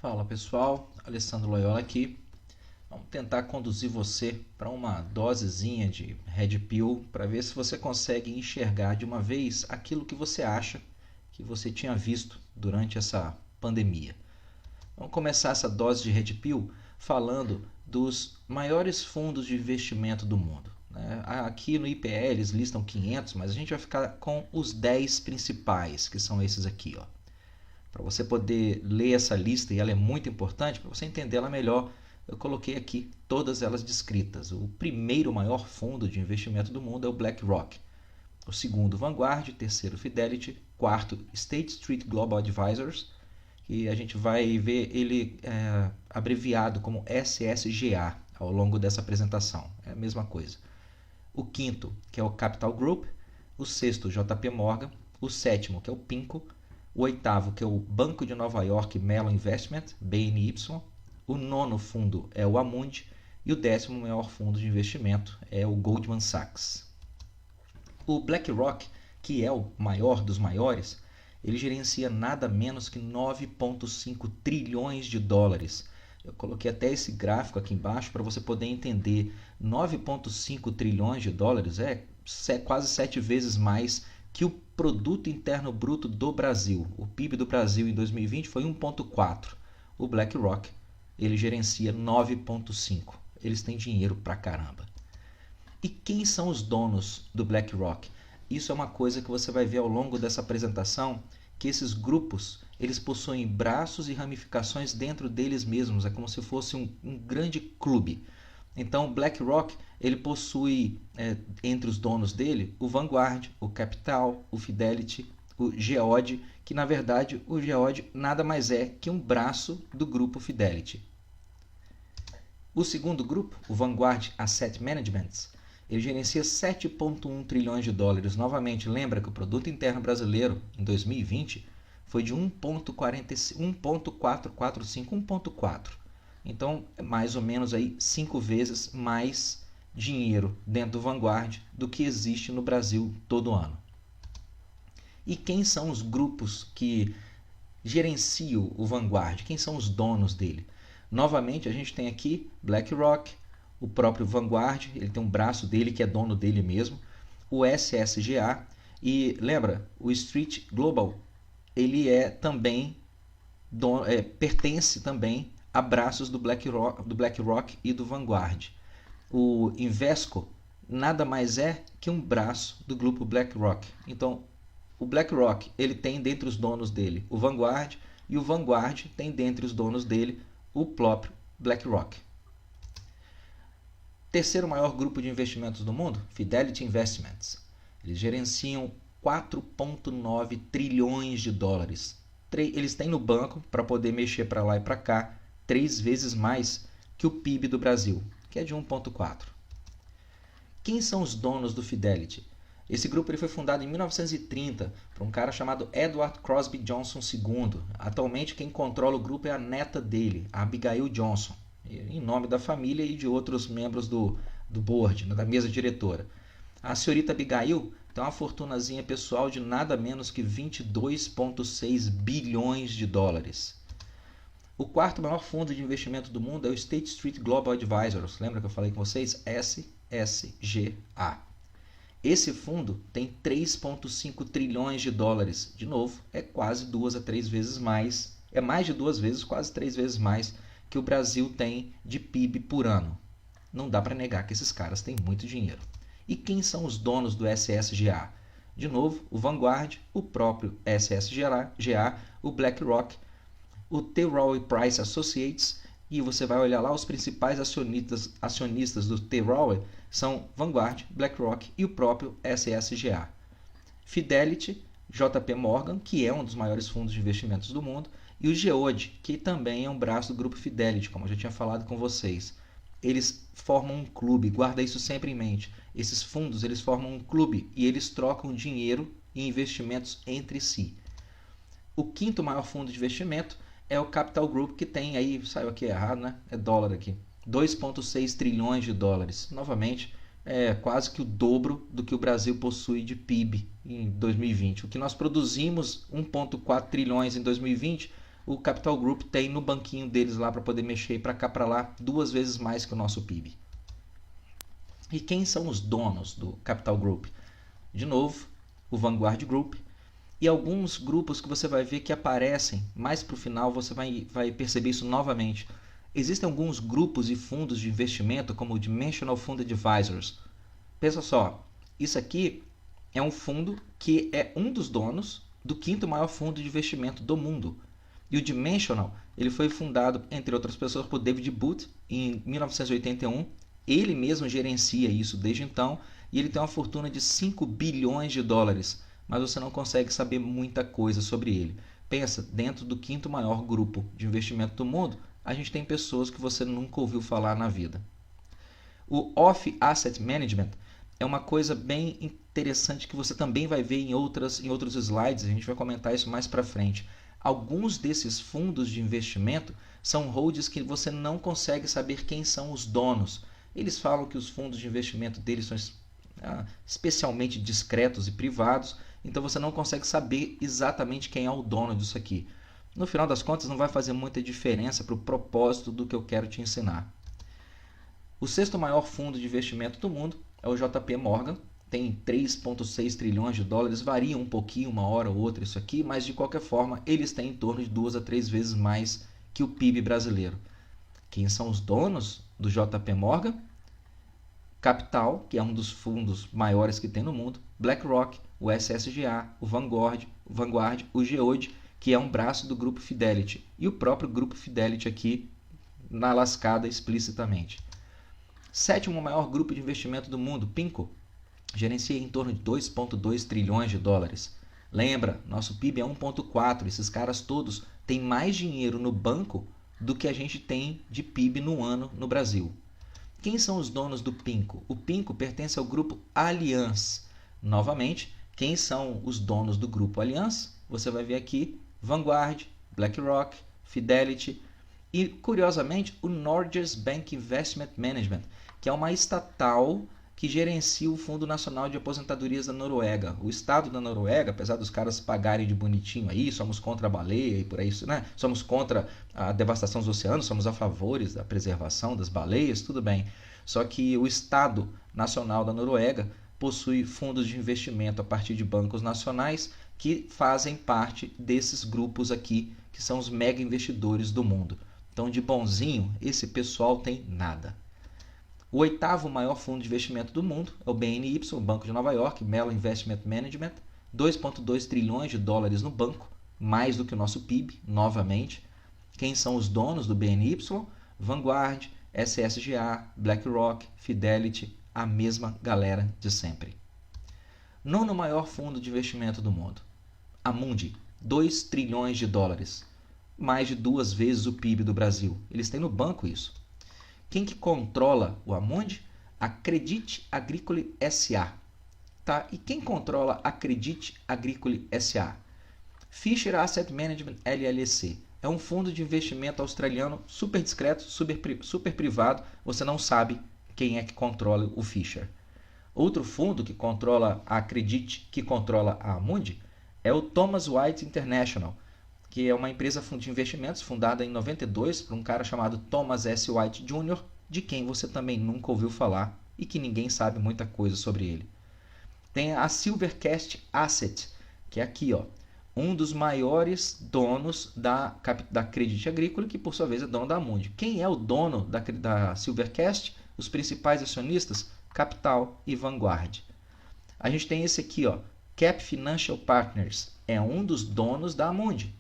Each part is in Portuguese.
Fala pessoal, Alessandro Loyola aqui. Vamos tentar conduzir você para uma dosezinha de Red Pill para ver se você consegue enxergar de uma vez aquilo que você acha que você tinha visto durante essa pandemia. Vamos começar essa dose de Red Pill falando dos maiores fundos de investimento do mundo. Aqui no IPE eles listam 500, mas a gente vai ficar com os 10 principais, que são esses aqui, ó. Para você poder ler essa lista, e ela é muito importante, para você entender ela melhor, eu coloquei aqui todas elas descritas. O primeiro maior fundo de investimento do mundo é o BlackRock. O segundo, Vanguard. Terceiro, Fidelity. Quarto, State Street Global Advisors, que a gente vai ver ele abreviado como SSGA ao longo dessa apresentação. É a mesma coisa. O quinto, que é o Capital Group. O sexto, JP Morgan. O sétimo, que é o PIMCO. O oitavo, que é o Banco de Nova York Mellon Investment, BNY. O nono fundo é o Amundi. E o 10º maior fundo de investimento é o Goldman Sachs. O BlackRock, que é o maior dos maiores, ele gerencia nada menos que 9,5 trilhões de dólares. Eu coloquei até esse gráfico aqui embaixo para você poder entender. 9,5 trilhões de dólares é quase 7 vezes mais que o Produto Interno Bruto do Brasil. O PIB do Brasil em 2020 foi 1,4. O BlackRock, ele gerencia 9,5. Eles têm dinheiro pra caramba. E quem são os donos do BlackRock? Isso é uma coisa que você vai ver ao longo dessa apresentação, que esses grupos, eles possuem braços e ramificações dentro deles mesmos. É como se fosse um grande clube. Então, o BlackRock ele possui entre os donos dele o Vanguard, o Capital, o Fidelity, o Geode, que na verdade o Geode nada mais é que um braço do grupo Fidelity. O segundo grupo, o Vanguard Asset Management, ele gerencia 7,1 trilhões de dólares. Novamente, lembra que o Produto Interno Brasileiro em 2020 foi de 1,445. Então, é mais ou menos aí 5 vezes mais dinheiro dentro do Vanguard do que existe no Brasil todo ano. E quem são os grupos que gerenciam o Vanguard? Quem são os donos dele? Novamente, a gente tem aqui BlackRock, o próprio Vanguard, ele tem um braço dele que é dono dele mesmo, o SSGA, e lembra, o Street Global, ele também pertence também a braços do BlackRock e do Vanguard. O Invesco nada mais é que um braço do grupo BlackRock. Então, o BlackRock ele tem dentre os donos dele o Vanguard, e o Vanguard tem dentre os donos dele o próprio BlackRock. Terceiro maior grupo de investimentos do mundo, Fidelity Investments. Eles gerenciam 4,9 trilhões de dólares. Eles têm no banco para poder mexer para lá e para cá 3 vezes mais que o PIB do Brasil, que é de 1,4. Quem são os donos do Fidelity? Esse grupo ele foi fundado em 1930 por um cara chamado Edward Crosby Johnson II. Atualmente quem controla o grupo é a neta dele, a Abigail Johnson, em nome da família e de outros membros do board, da mesa diretora. A senhorita Abigail tem uma fortunazinha pessoal de nada menos que 22,6 bilhões de dólares. O quarto maior fundo de investimento do mundo é o State Street Global Advisors. Lembra que eu falei com vocês? SSGA. Esse fundo tem 3,5 trilhões de dólares. De novo, é quase 2 a 3 vezes mais. É mais de 2 vezes, quase 3 vezes mais que o Brasil tem de PIB por ano. Não dá para negar que esses caras têm muito dinheiro. E quem são os donos do SSGA? De novo, o Vanguard, o próprio SSGA, o BlackRock, o T. Rowe Price Associates, e você vai olhar lá, os principais acionistas do T. Rowe são Vanguard, BlackRock e o próprio SSGA. Fidelity, JP Morgan, que é um dos maiores fundos de investimentos do mundo, e o Geode, que também é um braço do grupo Fidelity, como eu já tinha falado com vocês. Eles formam um clube, guarda isso sempre em mente. Esses fundos eles formam um clube e eles trocam dinheiro e investimentos entre si. O quinto maior fundo de investimento é o Capital Group, que tem aí, saiu aqui errado, né? É dólar aqui, 2,6 trilhões de dólares. Novamente, é quase que o dobro do que o Brasil possui de PIB em 2020. O que nós produzimos, 1,4 trilhões em 2020, o Capital Group tem no banquinho deles lá para poder mexer para cá para lá 2 vezes mais que o nosso PIB. E quem são os donos do Capital Group? De novo, o Vanguard Group e alguns grupos que você vai ver que aparecem mais para o final, você vai perceber isso novamente. Existem alguns grupos e fundos de investimento como o Dimensional Fund Advisors. Pensa só, isso aqui é um fundo que é um dos donos do 5º maior fundo de investimento do mundo. E o Dimensional, ele foi fundado, entre outras pessoas, por David Booth em 1981. Ele mesmo gerencia isso desde então e ele tem uma fortuna de 5 bilhões de dólares, mas você não consegue saber muita coisa sobre ele. Pensa, dentro do 5º maior grupo de investimento do mundo, a gente tem pessoas que você nunca ouviu falar na vida. O Off Asset Management é uma coisa bem interessante que você também vai ver em outros slides, a gente vai comentar isso mais para frente. Alguns desses fundos de investimento são holdings que você não consegue saber quem são os donos. Eles falam que os fundos de investimento deles são especialmente discretos e privados, então você não consegue saber exatamente quem é o dono disso aqui. No final das contas, não vai fazer muita diferença para o propósito do que eu quero te ensinar. O 6º maior fundo de investimento do mundo é o JP Morgan, tem 3,6 trilhões de dólares, varia um pouquinho, uma hora ou outra isso aqui, mas de qualquer forma eles têm em torno de 2 a 3 vezes mais que o PIB brasileiro. Quem são os donos do JP Morgan? Capital, que é um dos fundos maiores que tem no mundo, BlackRock, o SSGA, o Vanguard, o Geode, que é um braço do Grupo Fidelity, e o próprio Grupo Fidelity aqui na lascada explicitamente. 7º maior grupo de investimento do mundo, PIMCO, gerencia em torno de 2,2 trilhões de dólares. Lembra, nosso PIB é 1,4, esses caras todos têm mais dinheiro no banco do que a gente tem de PIB no ano no Brasil. Quem são os donos do PIMCO? O PIMCO pertence ao grupo Allianz. Novamente, quem são os donos do grupo Allianz? Você vai ver aqui Vanguard, BlackRock, Fidelity e, curiosamente, o Norges Bank Investment Management, que é uma estatal que gerencia o Fundo Nacional de Aposentadorias da Noruega. O Estado da Noruega, apesar dos caras pagarem de bonitinho aí, somos contra a baleia e por aí, né? Somos contra a devastação dos oceanos, somos a favor da preservação das baleias, tudo bem. Só que o Estado Nacional da Noruega possui fundos de investimento a partir de bancos nacionais que fazem parte desses grupos aqui, que são os mega investidores do mundo. Então, de bonzinho, esse pessoal tem nada. O 8º maior fundo de investimento do mundo é o BNY, o Banco de Nova York, Mellon Investment Management, 2,2 trilhões de dólares no banco, mais do que o nosso PIB, novamente. Quem são os donos do BNY? Vanguard, SSGA, BlackRock, Fidelity, a mesma galera de sempre. 9º maior fundo de investimento do mundo, Amundi, 2 trilhões de dólares, mais de 2 vezes o PIB do Brasil. Eles têm no banco isso. Quem que controla o Amundi? A Crédit Agricole SA. Tá? E quem controla a Crédit Agricole SA? Fisher Asset Management LLC. É um fundo de investimento australiano super discreto, super privado. Você não sabe quem é que controla o Fisher. Outro fundo que controla a Credit, que controla a Amundi, é o Thomas White International, que é uma empresa de investimentos fundada em 92 por um cara chamado Thomas S. White Jr., de quem você também nunca ouviu falar e que ninguém sabe muita coisa sobre ele. Tem a Silvercrest Asset, que é aqui, ó, um dos maiores donos da Credit Agricole, que por sua vez é dono da Amundi. Quem é o dono da Silvercrest? Os principais acionistas? Capital e Vanguard. A gente tem esse aqui, ó, Cap Financial Partners, é um dos donos da Amundi.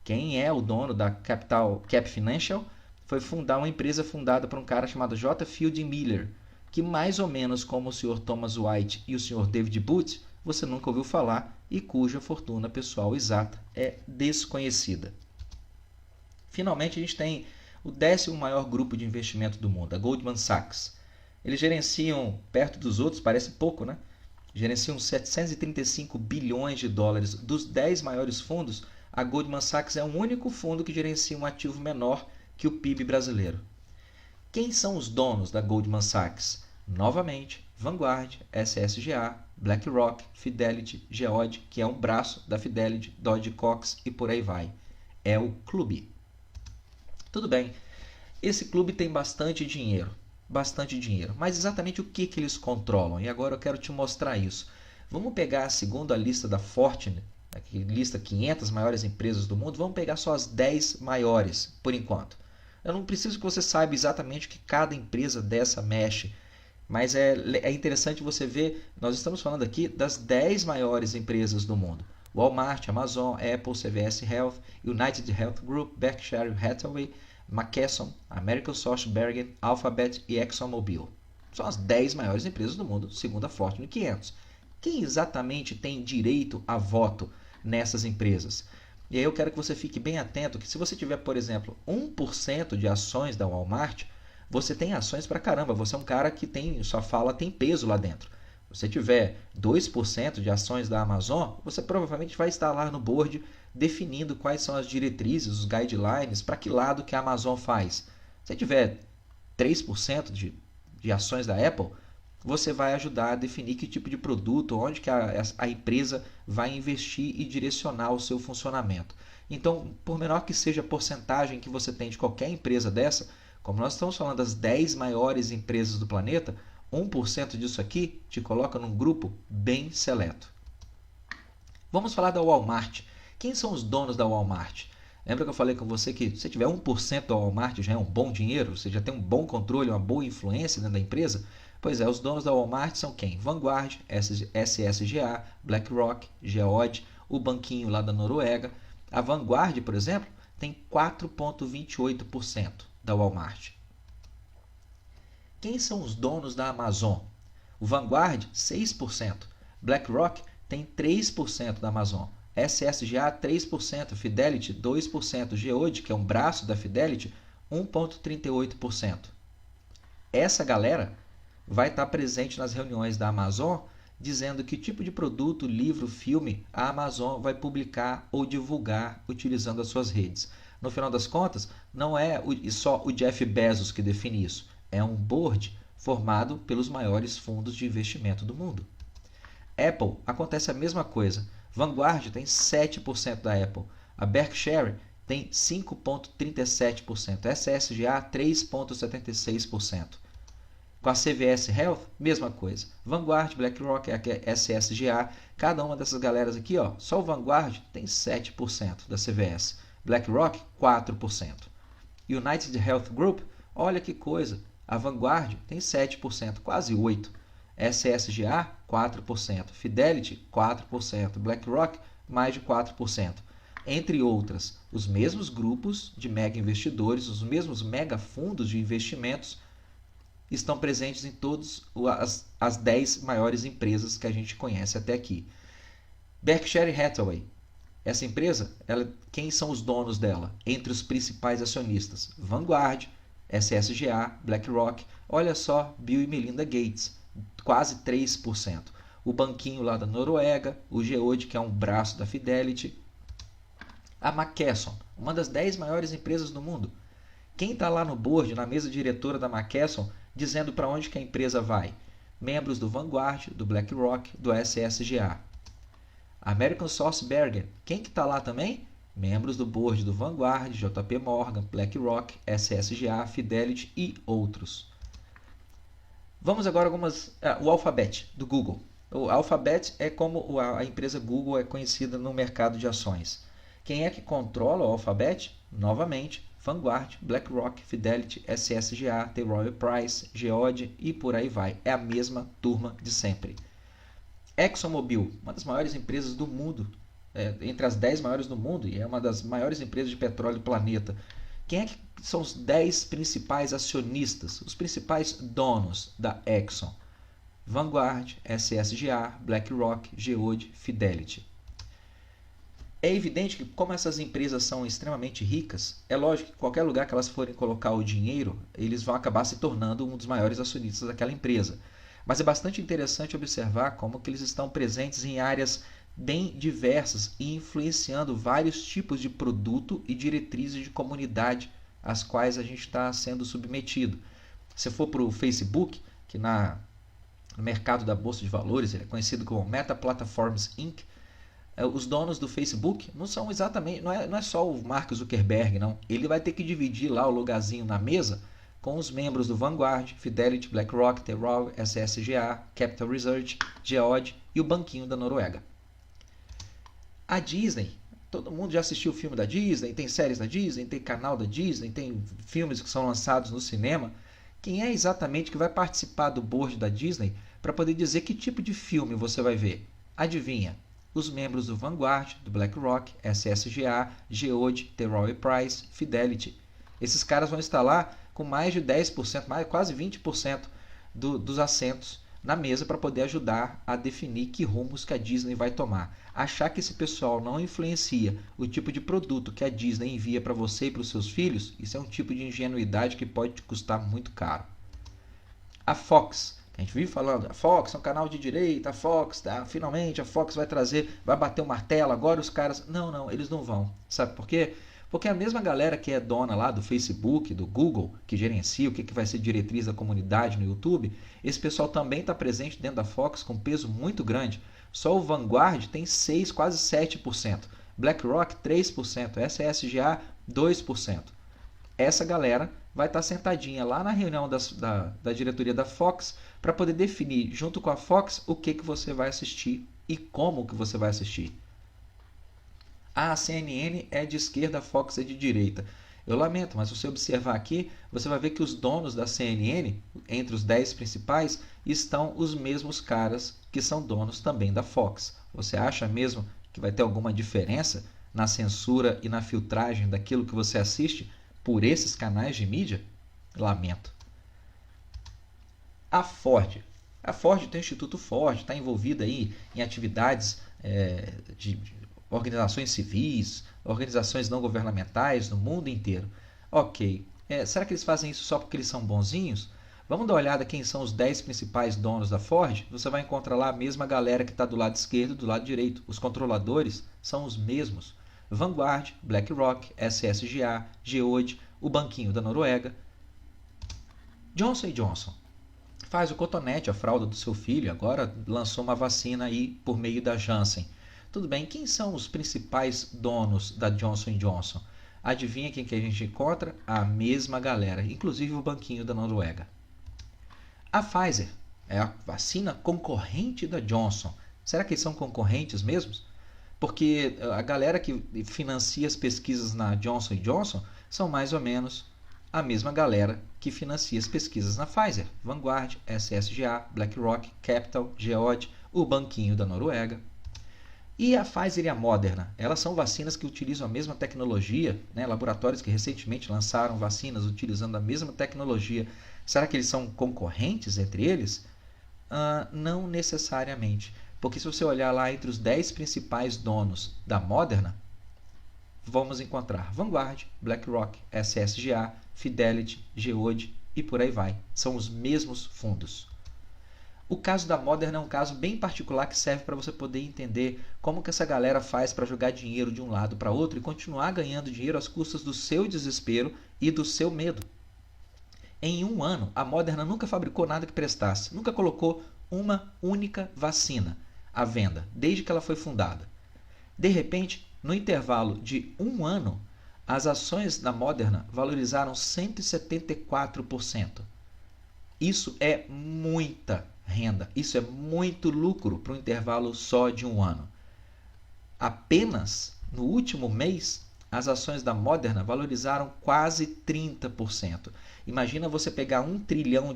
Quem é o dono da Cap Financial? Foi fundar uma empresa fundada por um cara chamado J. Fielding Miller, que mais ou menos como o Sr. Thomas White e o Sr. David Booth, você nunca ouviu falar e cuja fortuna pessoal exata é desconhecida. Finalmente, a gente tem o 10º maior grupo de investimento do mundo, a Goldman Sachs. Eles gerenciam, perto dos outros, parece pouco, né? Gerenciam 735 bilhões de dólares. Dos 10 maiores fundos, a Goldman Sachs é o único fundo que gerencia um ativo menor que o PIB brasileiro. Quem são os donos da Goldman Sachs? Novamente, Vanguard, SSGA, BlackRock, Fidelity, Geode, que é um braço da Fidelity, Dodge Cox e por aí vai. É o clube. Tudo bem, esse clube tem bastante dinheiro, mas exatamente o que eles controlam? E agora eu quero te mostrar isso. Vamos pegar, segundo a lista da Fortune, que lista 500 maiores empresas do mundo, vamos pegar só as 10 maiores, por enquanto. Eu não preciso que você saiba exatamente o que cada empresa dessa mexe, mas é interessante você ver, nós estamos falando aqui das 10 maiores empresas do mundo. Walmart, Amazon, Apple, CVS Health, United Health Group, Berkshire Hathaway, McKesson, American Bergen, Alphabet e ExxonMobil. São as 10 maiores empresas do mundo, segundo a Fortune 500. Quem exatamente tem direito a voto nessas empresas? E aí eu quero que você fique bem atento que se você tiver, por exemplo, 1% de ações da Walmart, você tem ações pra caramba. Você é um cara que sua fala tem peso lá dentro. Se você tiver 2% de ações da Amazon, você provavelmente vai estar lá no board definindo quais são as diretrizes, os guidelines, para que lado que a Amazon faz. Se tiver 3% de ações da Apple, você vai ajudar a definir que tipo de produto, onde que a empresa vai investir e direcionar o seu funcionamento. Então, por menor que seja a porcentagem que você tem de qualquer empresa dessa, como nós estamos falando das 10 maiores empresas do planeta, 1% disso aqui te coloca num grupo bem seleto. Vamos falar da Walmart. Quem são os donos da Walmart? Lembra que eu falei com você que se tiver 1% da Walmart já é um bom dinheiro? Você já tem um bom controle, uma boa influência dentro da empresa? Pois é, os donos da Walmart são quem? Vanguard, SSGA, BlackRock, Geode, o banquinho lá da Noruega. A Vanguard, por exemplo, tem 4,28% da Walmart. Quem são os donos da Amazon? O Vanguard, 6%. BlackRock tem 3% da Amazon. SSGA, 3%. Fidelity, 2%. Geode, que é um braço da Fidelity, 1,38%. Essa galera vai estar presente nas reuniões da Amazon dizendo que tipo de produto, livro, filme a Amazon vai publicar ou divulgar utilizando as suas redes. No final das contas, não é só o Jeff Bezos que define isso. É um board formado pelos maiores fundos de investimento do mundo. Apple, acontece a mesma coisa. Vanguard tem 7% da Apple. A Berkshire tem 5,37%. SSGA, 3,76%. Com a CVS Health, mesma coisa. Vanguard, BlackRock, SSGA, cada uma dessas galeras aqui, ó, só o Vanguard tem 7% da CVS. BlackRock, 4%. United Health Group, olha que coisa, a Vanguard tem 7%, quase 8%. SSGA, 4%. Fidelity, 4%. BlackRock, mais de 4%. Entre outras, os mesmos grupos de mega investidores, os mesmos mega fundos de investimentos estão presentes em todas as 10 maiores empresas que a gente conhece até aqui. Berkshire Hathaway. Essa empresa, quem são os donos dela? Entre os principais acionistas, Vanguard, SSGA, BlackRock, olha só, Bill e Melinda Gates, quase 3%. O banquinho lá da Noruega, o Geode, que é um braço da Fidelity. A McKesson, uma das 10 maiores empresas do mundo. Quem está lá no board, na mesa diretora da McKesson, dizendo para onde que a empresa vai? Membros do Vanguard, do BlackRock, do SSGA. American Bergen, quem que está lá também? Membros do board do Vanguard, JP Morgan, BlackRock, SSGA, Fidelity e outros. Vamos agora o Alphabet, do Google. O Alphabet é como a empresa Google é conhecida no mercado de ações. Quem é que controla o Alphabet? Novamente, Vanguard, BlackRock, Fidelity, SSGA, T. Rowe Price, Geode e por aí vai. É a mesma turma de sempre. ExxonMobil, uma das maiores empresas do mundo, entre as 10 maiores do mundo, e é uma das maiores empresas de petróleo do planeta. Quem é que são os 10 principais acionistas, os principais donos da Exxon? Vanguard, SSGA, BlackRock, Geode, Fidelity. É evidente que, como essas empresas são extremamente ricas, é lógico que qualquer lugar que elas forem colocar o dinheiro, eles vão acabar se tornando um dos maiores acionistas daquela empresa. Mas é bastante interessante observar como que eles estão presentes em áreas bem diversas e influenciando vários tipos de produto e diretrizes de comunidade às quais a gente está sendo submetido. Se for para o Facebook, que no mercado da Bolsa de Valores ele é conhecido como Meta Platforms Inc., Os donos do Facebook não são exatamente, não é só o Mark Zuckerberg, não. Ele vai ter que dividir lá o lugarzinho na mesa com os membros do Vanguard, Fidelity, BlackRock, The Royal, SSGA, Capital Research, Geode e o Banquinho da Noruega. A Disney, todo mundo já assistiu o filme da Disney, tem séries da Disney, tem canal da Disney, tem filmes que são lançados no cinema. Quem é exatamente que vai participar do board da Disney para poder dizer que tipo de filme você vai ver? Adivinha? Os membros do Vanguard, do BlackRock, SSGA, Geode, The Royal Price, Fidelity. Esses caras vão estar lá com mais de 10%, quase 20% dos assentos na mesa para poder ajudar a definir que rumos que a Disney vai tomar. Achar que esse pessoal não influencia o tipo de produto que a Disney envia para você e para os seus filhos, isso é um tipo de ingenuidade que pode te custar muito caro. A Fox, a gente vive falando, a Fox é um canal de direita, a Fox, finalmente a Fox vai bater o martelo, agora os caras... Não, eles não vão. Sabe por quê? Porque a mesma galera que é dona lá do Facebook, do Google, que gerencia o que vai ser diretriz da comunidade no YouTube, esse pessoal também está presente dentro da Fox com peso muito grande. Só o Vanguard tem 6, quase 7%. BlackRock 3%, SSGA 2%. Essa galera vai estar sentadinha lá na reunião da diretoria da Fox para poder definir junto com a Fox o que você vai assistir e como que você vai assistir. A CNN é de esquerda, a Fox é de direita. Eu lamento, mas se você observar aqui, você vai ver que os donos da CNN, entre os 10 principais, estão os mesmos caras que são donos também da Fox. Você acha mesmo que vai ter alguma diferença na censura e na filtragem daquilo que você assiste por esses canais de mídia? Lamento. A Ford tem o Instituto Ford, está envolvida aí em atividades de organizações civis, organizações não governamentais no mundo inteiro. Ok, será que eles fazem isso só porque eles são bonzinhos? Vamos dar uma olhada quem são os 10 principais donos da Ford? Você vai encontrar lá a mesma galera que está do lado esquerdo e do lado direito. Os controladores são os mesmos. Vanguard, BlackRock, SSGA, Geode, o Banquinho da Noruega. Johnson & Johnson faz o cotonete, a fralda do seu filho, agora lançou uma vacina aí por meio da Janssen. Tudo bem, quem são os principais donos da Johnson & Johnson? Adivinha quem que a gente encontra? A mesma galera, inclusive o Banquinho da Noruega. A Pfizer é a vacina concorrente da Johnson. Será que eles são concorrentes mesmo? Porque a galera que financia as pesquisas na Johnson & Johnson são mais ou menos a mesma galera que financia as pesquisas na Pfizer. Vanguard, SSGA, BlackRock, Capital, Geode, o Banquinho da Noruega. E a Pfizer e a Moderna, elas são vacinas que utilizam a mesma tecnologia, né? Laboratórios que recentemente lançaram vacinas utilizando a mesma tecnologia. Será que eles são concorrentes entre eles? Não necessariamente, porque se você olhar lá entre os 10 principais donos da Moderna, vamos encontrar Vanguard, BlackRock, SSGA, Fidelity, Geode e por aí vai. São os mesmos fundos. O caso da Moderna é um caso bem particular que serve para você poder entender como que essa galera faz para jogar dinheiro de um lado para outro e continuar ganhando dinheiro às custas do seu desespero e do seu medo. Em um ano, a Moderna nunca fabricou nada que prestasse, nunca colocou uma única vacina à venda, desde que ela foi fundada. De repente, no intervalo de um ano, as ações da Moderna valorizaram 174%. Isso é muita renda, isso é muito lucro para um intervalo só de um ano. Apenas no último mês, as ações da Moderna valorizaram quase 30%. Imagina você pegar $1 trilhão,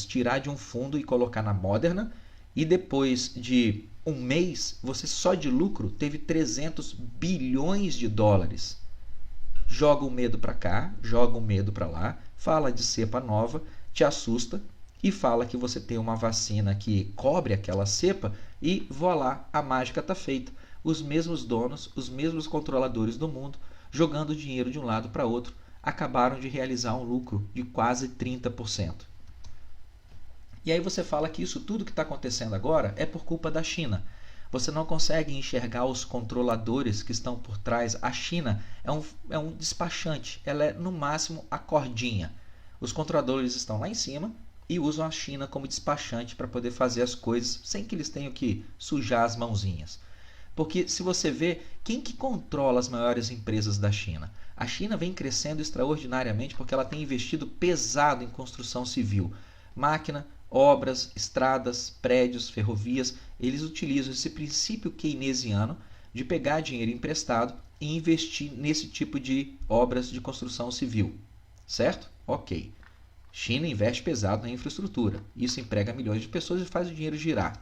tirar de um fundo e colocar na Moderna, e depois de um mês, você só de lucro teve 300 bilhões de dólares. Joga o medo para cá, joga o medo para lá, fala de cepa nova, te assusta e fala que você tem uma vacina que cobre aquela cepa e voilá, a mágica está feita. Os mesmos donos, os mesmos controladores do mundo, jogando dinheiro de um lado para outro, acabaram de realizar um lucro de quase 30%. E aí você fala que isso tudo que está acontecendo agora é por culpa da China. Você não consegue enxergar os controladores que estão por trás. A China é um despachante, ela é no máximo a cordinha. Os controladores estão lá em cima e usam a China como despachante para poder fazer as coisas sem que eles tenham que sujar as mãozinhas. Porque se você vê, quem que controla as maiores empresas da China? A China vem crescendo extraordinariamente porque ela tem investido pesado em construção civil. Máquina, obras, estradas, prédios, ferrovias, eles utilizam esse princípio keynesiano de pegar dinheiro emprestado e investir nesse tipo de obras de construção civil. Certo? Ok. China investe pesado na infraestrutura. Isso emprega milhões de pessoas e faz o dinheiro girar.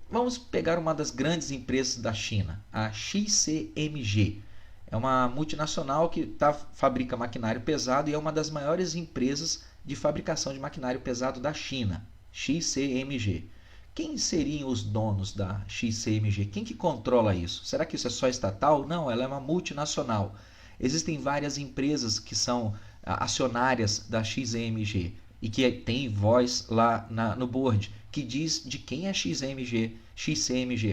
Vamos pegar uma das grandes empresas da China, a XCMG. É uma multinacional que fabrica maquinário pesado e é uma das maiores empresas de fabricação de maquinário pesado da China, XCMG. Quem seriam os donos da XCMG? Quem que controla isso? Será que isso é só estatal? Não, ela é uma multinacional. Existem várias empresas que são acionárias da XCMG e que tem voz lá no board, que diz de quem a XCMG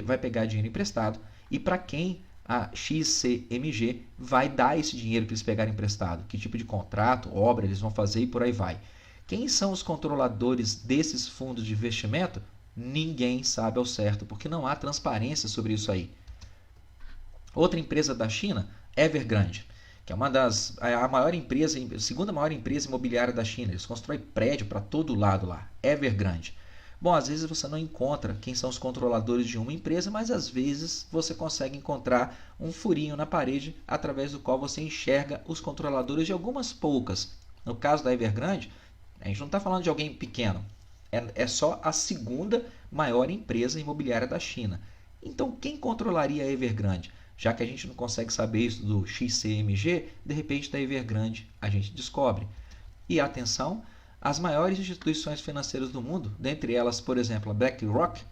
vai pegar dinheiro emprestado e para quem a XCMG vai dar esse dinheiro que eles pegaram emprestado, que tipo de contrato, obra eles vão fazer e por aí vai. Quem são os controladores desses fundos de investimento? Ninguém sabe ao certo, porque não há transparência sobre isso aí. Outra empresa da China, Evergrande, que é a maior empresa, a segunda maior empresa imobiliária da China. Eles constroem prédio para todo lado lá, Evergrande. Bom, às vezes você não encontra quem são os controladores de uma empresa, mas às vezes você consegue encontrar um furinho na parede através do qual você enxerga os controladores de algumas poucas. No caso da Evergrande, a gente não está falando de alguém pequeno, é só a segunda maior empresa imobiliária da China. Então, quem controlaria a Evergrande? Já que a gente não consegue saber isso do XCMG, de repente da Evergrande a gente descobre. E atenção, as maiores instituições financeiras do mundo, dentre elas, por exemplo, a BlackRock,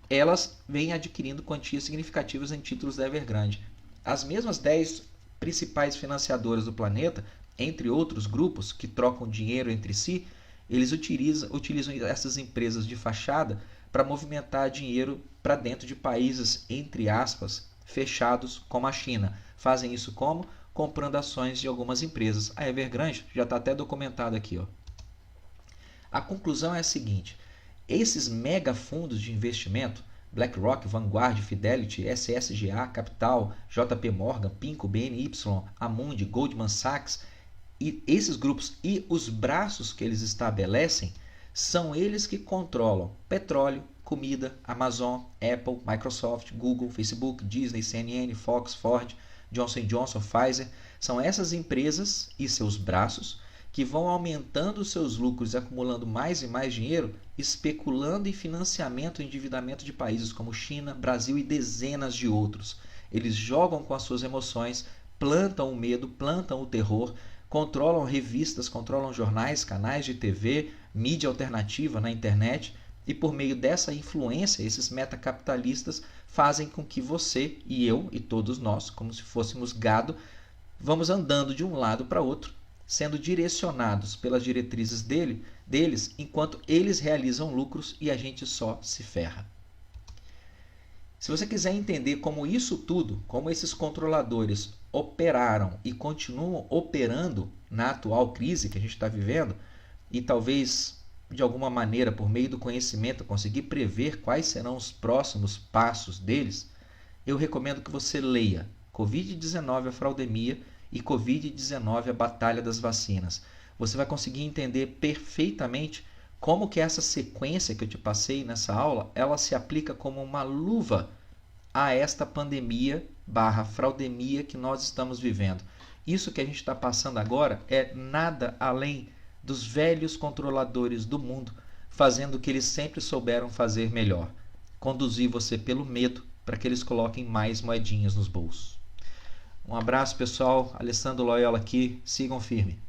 elas vêm adquirindo quantias significativas em títulos da Evergrande. As mesmas 10 principais financiadoras do planeta, entre outros grupos que trocam dinheiro entre si, eles utilizam essas empresas de fachada para movimentar dinheiro para dentro de países, entre aspas, fechados como a China. Fazem isso como? Comprando ações de algumas empresas. A Evergrande já está até documentado aqui. Ó. A conclusão é a seguinte: esses mega fundos de investimento, BlackRock, Vanguard, Fidelity, SSGA, Capital, JP Morgan, PIMCO, BNY, Amundi, Goldman Sachs, e esses grupos e os braços que eles estabelecem, são eles que controlam petróleo, comida, Amazon, Apple, Microsoft, Google, Facebook, Disney, CNN, Fox, Ford, Johnson & Johnson, Pfizer. São essas empresas e seus braços que vão aumentando os seus lucros e acumulando mais e mais dinheiro, especulando em financiamento e endividamento de países como China, Brasil e dezenas de outros. Eles jogam com as suas emoções, plantam o medo, plantam o terror, controlam revistas, controlam jornais, canais de TV, mídia alternativa na internet, e por meio dessa influência, esses metacapitalistas fazem com que você e eu e todos nós, como se fôssemos gado, vamos andando de um lado para outro, sendo direcionados pelas diretrizes deles, enquanto eles realizam lucros e a gente só se ferra. Se você quiser entender como isso tudo, como esses controladores operaram e continuam operando na atual crise que a gente está vivendo, e talvez de alguma maneira, por meio do conhecimento, conseguir prever quais serão os próximos passos deles, eu recomendo que você leia Covid-19, a fraudemia, e Covid-19, a batalha das vacinas. Você vai conseguir entender perfeitamente como que essa sequência que eu te passei nessa aula, ela se aplica como uma luva a esta pandemia / fraudemia que nós estamos vivendo. Isso que a gente está passando agora é nada além dos velhos controladores do mundo fazendo o que eles sempre souberam fazer melhor: conduzir você pelo medo para que eles coloquem mais moedinhas nos bolsos. Um abraço, pessoal. Alessandro Loyola aqui. Sigam firme.